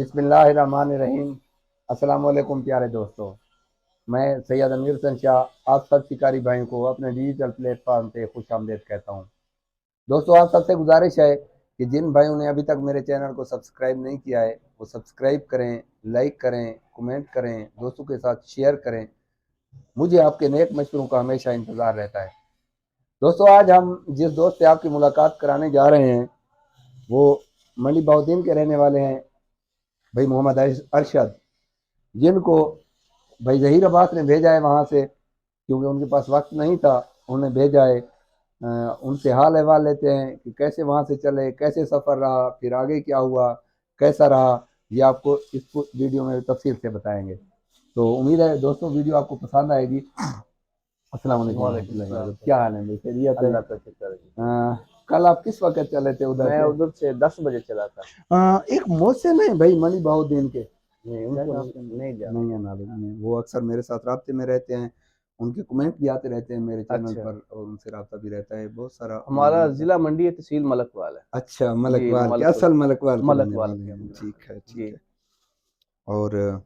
बिस्मिल्लाहिर्रहमानिर्रहीम। अस्सलाम वालेकुम प्यारे दोस्तों। मैं सैयद अमीर हसन शाह आप सब शिकारी भाइयों को अपने डिजिटल प्लेटफॉर्म पे खुशामदीद कहता हूँ। दोस्तों, आप सबसे गुजारिश है कि जिन भाइयों ने अभी तक मेरे चैनल को सब्सक्राइब नहीं किया है वो सब्सक्राइब करें, लाइक करें, कमेंट करें, दोस्तों के साथ शेयर करें। मुझे आपके नेक मशवरों का हमेशा इंतज़ार रहता है। दोस्तों, आज हम जिस दोस्त से आपकी मुलाकात कराने जा रहे हैं वो मंडी बहुद्दीन के रहने वाले हैं, भाई मोहम्मद अरशद, जिनको भाई जहीर अब्बास ने भेजा है वहाँ से, क्योंकि उनके पास वक्त नहीं था। उन्हें भेजा है। उनसे हाल अहवाल लेते हैं कि कैसे वहाँ से चले, कैसे सफ़र रहा, फिर आगे क्या हुआ, कैसा रहा। ये आपको इस वीडियो में तफसील से बताएंगे। तो उम्मीद है दोस्तों वीडियो आपको पसंद आएगी। अस्सलाम वालेकुम वालेकुम रहमतुल्लाहि व सलाम। बरकातहू। क्या हाल है भाई, खैरियत है? अल्लाह का शुक्र है जी। कल आप किस वक्त चले थे उधर मैं से? उधर से 10 बजे चला था। एक मोहसिन है भाई मनी बहुद्दीन के। नहीं, शायद उनको आपको नहीं जाना। नहीं है नाले में, वो अक्सर मेरे साथ राब्ते में रहते हैं। उनके कमेंट भी आते रहते हैं मेरे चैनल अच्छा, पर और उनसे राब्ता भी रहता है बहुत सारा हमारा मालूम जिला करते हैं। मंडी है, तहसील मलकवाल है। अच्छा, जी, मलकवाल के, मलकवाल। असल मलकवाल के रहने मलकवाल वाले के हम हैं। लोग। ठीक है, ठीक जी। है। और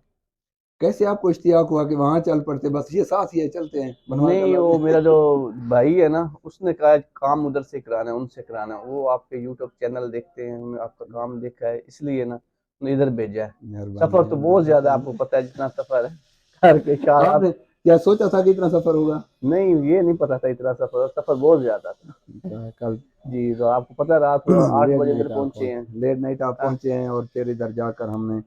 कैसे आपको इश्तियाक हुआ कि वहाँ चल पड़ते? बस ये साथ ही है, चलते हैं बनवाल नहीं, करवा वो दें। मेरा जो भाई है ना, उसने कहा काम उधर से कराना है, उनसे कराना है। वो आपके यूट्यूब चैनल देखते हैं, उन्होंने आपका काम देखा है, इसलिए ना उन्हें इधर भेजा है। मेहरबानी, सफर तो बहुत ज्यादा, आपको पता है जितना सफर है घर के आपने साथ। क्या सोचा था कि इतना सफर होगा? नहीं, ये नहीं पता था इतना सफर, सफर बहुत ज्यादा था। कल जी, तो आपको पता है रात 8 बजे इधर पहुंचे हैं। लेट नाइट आप अ, पहुंचे हैं और फिर इधर जाकर हमने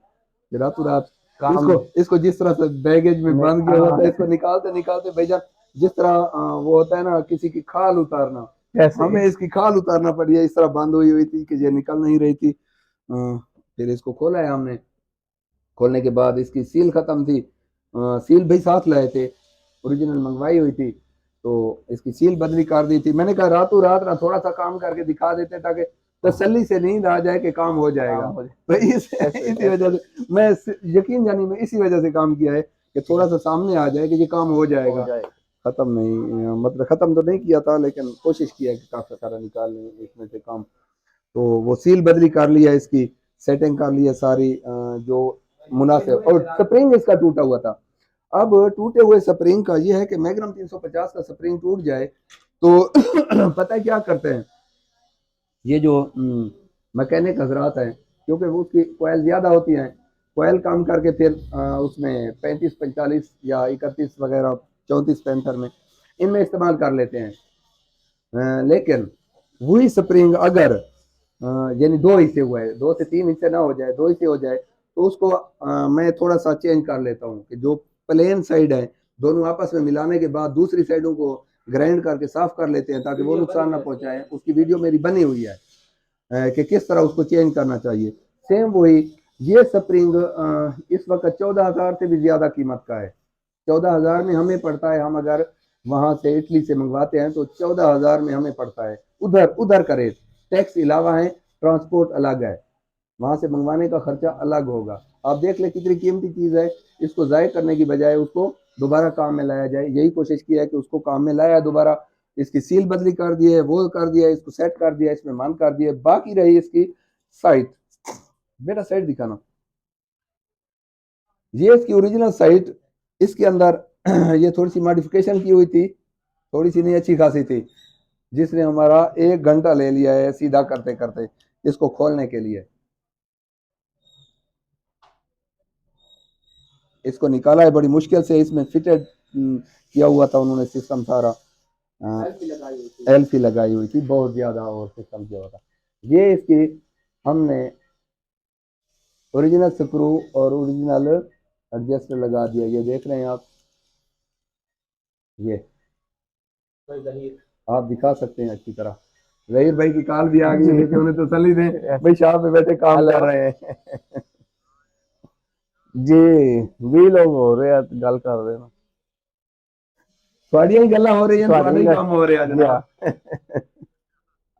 रातों रात काम इसको इसको जिस तरह से बैगेज में नहीं। बंद किया हुआ था, इसको निकालते निकालते भाईजान, जिस तरह वो होता है ना किसी की खाल उतारना, कैसे? हमें इसकी खाल उतारना पड़ी है। इस तरह बंद हुई हुई थी कि ये निकल नहीं रही थी। फिर इसको खोला है हमने। खोलने के बाद इसकी सील खत्म थी। सील भाई साथ लाए थे, ओरिजिनल मंगवाई हुई थी। तो इसकी सील बदली कर दी थी। मैंने कहा रातों रात ना थोड़ा सा काम करके दिखा देते हैं ताकि तसल्ली से नींद आ जाए कि काम हो काम जाएगा। हो जाए। भाई कैसे इसी कैसे? वजह से मैं यकीन जानी मैं इसी वजह से काम किया है कि थोड़ा सा सामने आ जाए कि ये काम हो हो जाएगा। जाए। खत्म नहीं, मतलब खत्म तो नहीं किया था लेकिन कोशिश किया कि काफी सारा निकाल लें इसमें से काम। तो वो सील बदली कर लिया, इसकी सेटिंग कर ली है सारी, जो मुनासिब। और स्प्रिंग इसका टूटा हुआ था। अब टूटे हुए स्प्रिंग का ये है कि मैग्नम 350 का स्प्रिंग टूट जाए तो पता है क्या करते हैं ये जो मैकेनिक हजरात हैं, क्योंकि वो उसकी कोयल ज़्यादा होती हैं। कोयल काम करके फिर उसमें 35 45 या 31 वगैरह 34 पैंथर में इनमें इस्तेमाल कर लेते हैं। लेकिन वही स्प्रिंग अगर यानी दो हिस्से हुए, दो से तीन हिस्से ना हो जाए, दो हिस्से हो जाए, तो उसको मैं थोड़ा सा चेंज कर लेता हूँ कि जो प्लेन साइड है दोनों आपस में मिलाने के बाद दूसरी साइडों को ग्राइंड करके साफ कर लेते हैं ताकि वो नुकसान ना पहुंचाए। उसकी वीडियो मेरी बनी हुई है कि किस तरह उसको चेंज करना चाहिए। सेम वही ये स्प्रिंग इस वक्त 14,000 से भी ज्यादा कीमत का है। 14,000 में हमें पड़ता है, हम अगर वहां से इटली से मंगवाते हैं तो 14,000 में हमें पड़ता है। उधर उधर का रेट, टैक्स अलावा है, ट्रांसपोर्ट अलग है, वहां से मंगवाने का खर्चा अलग होगा। आप देख ले कितनी कीमती चीज है। इसको ज़ाय करने की बजाय उसको दोबारा काम में लाया जाए, यही कोशिश किया है कि उसको काम में लाया दोबारा। इसकी सील बदली कर दी है, वो कर दिया, इसको सेट कर दिया, इसमें मान कर दिया। बाकी रही इसकी साइट। बेटा साइट दिखाना। ये इसकी ओरिजिनल साइट। इसके अंदर ये थोड़ी सी मॉडिफिकेशन की हुई थी, थोड़ी सी नहीं अच्छी खासी थी, जिसने हमारा 1 घंटा ले लिया है सीधा करते करते इसको खोलने के लिए। इसको निकाला है बड़ी मुश्किल से, इसमें फिटेड किया हुआ था उन्होंने सिस्टम सारा। एल्फी लगाई हुई थी बहुत ज्यादा और सिस्टम किया हुआ था। ये इसकी हमने ओरिजिनल स्क्रू और ओरिजिनल एडजस्टर लगा दिया। ये देख रहे हैं आप, ये आप दिखा सकते हैं अच्छी तरह। जहीर भाई की कॉल भी आ गई है कि उन्हें तसल्ली दें भाई शाह पे बैठे काम हेलो कर रहे हैं। जी। भी लोग हो रहे हैं, गल कर रहे हैं। थोड़िया ही गल्ला हो रही है, थोड़ा ਤੁਹਾਡੀ ही ਗੱਲ। काम हो रहा है जी हाँ। जनाब।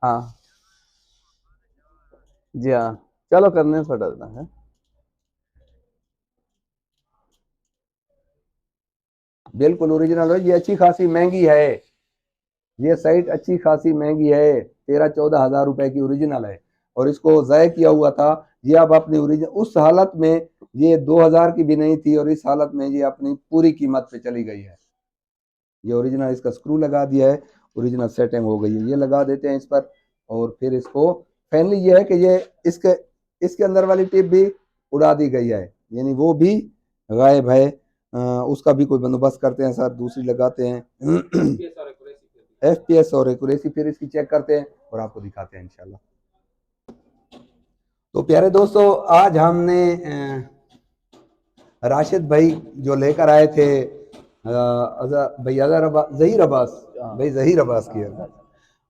हाँ। जी हाँ। चलो करने थोड़ा है। बिल्कुल ओरिजिनल है। ये अच्छी खासी महंगी है, ये साइट अच्छी खासी महंगी है। 13-14 हजार रुपए की ओरिजिनल है और इसको ज़ाय किया हुआ था। ये अब अपनी ओरिजिनल उस हालत में ये 2000 की भी नहीं थी और इस हालत में ये अपनी पूरी कीमत पे चली गई है। ये ओरिजिनल इसका स्क्रू लगा दिया है, ओरिजिनल सेटिंग हो गई है। ये लगा देते हैं इस पर और फिर इसको फाइनली ये है कि ये इसके इसके अंदर वाली टिप भी उड़ा दी गई है, यानी वो भी गायब है। उसका भी कोई बंदोबस्त करते हैं सर, दूसरी लगाते हैं FPS और एक्यूरेसी फिर इसकी चेक करते हैं और आपको दिखाते हैं इंशाल्लाह। तो प्यारे दोस्तों, आज हमने राशिद भाई जो लेकर आए थे भाई जहीर अब्बास भाई जहीर अब्बास की है,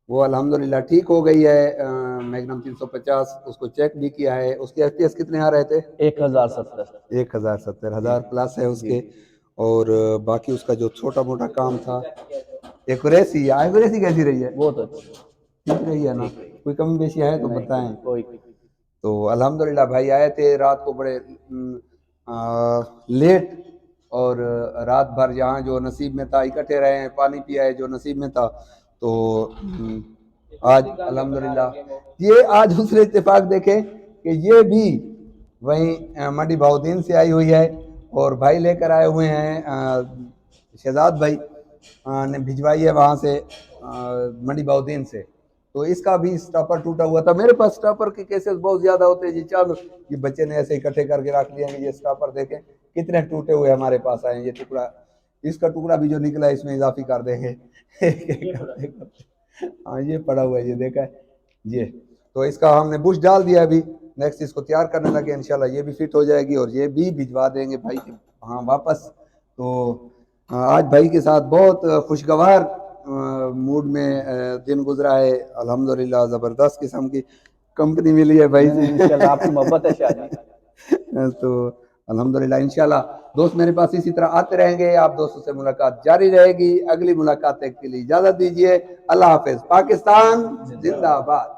वो अल्हम्दुलिल्लाह ठीक हो गई है। मैग्नम 350 उसको चेक भी किया है। उसके FPS कितने आ रहे थे? 1070 प्लस है उसके। और बाकी उसका जो छोटा मोटा काम था, एक्यूरेसी कैसी रही है? वो तो ठीक रही है ना? कोई कमी बेशी है तो बताएं। तो अल्हम्दुलिल्लाह भाई आए थे रात को बड़े लेट, और रात भर यहाँ जो नसीब में था इकट्ठे रहे हैं, पानी पिया है जो नसीब में था। तो आज अल्हम्दुलिल्लाह ये आज दूसरे इत्तेफाक देखे कि ये भी वहीं मंडी बहाउद्दीन से आई हुई है और भाई लेकर आए हुए हैं शहजाद भाई ने भिजवाई है वहाँ से मंडी बहाउद्दीन से। तो इसका भी स्टॉपर टूटा हुआ था। मेरे पास स्टॉपर के केसेस बहुत ज्यादा होते हैं जी। चलो ये बच्चे ने ऐसे इकट्ठे करके रख लिए हैं। ये स्टॉपर देखें कितने टूटे हुए हमारे पास आए हैं। ये टुकड़ा, इसका टुकड़ा भी जो निकला है इसमें इजाफी कर देंगे। हाँ ये पड़ा हुआ है, ये देखा है ये। तो इसका हमने बुश डाल दिया अभी, नेक्स्ट इसको तैयार करने लगे इंशाल्लाह। ये भी फिट हो जाएगी और ये भी भिजवा देंगे भाई के हाँ वापस। तो आज भाई के साथ बहुत खुशगवार मूड में दिन गुजरा है अल्हम्दुलिल्लाह। जबरदस्त किस्म की कंपनी मिली है भाई से। आपकी मोहब्बत है शादी। तो अल्हम्दुलिल्लाह इंशाल्लाह दोस्त मेरे पास इसी तरह आते रहेंगे। आप दोस्तों से मुलाकात जारी रहेगी। अगली मुलाकात के लिए इजाजत दीजिए। अल्लाह हाफिज। पाकिस्तान जिंदाबाद।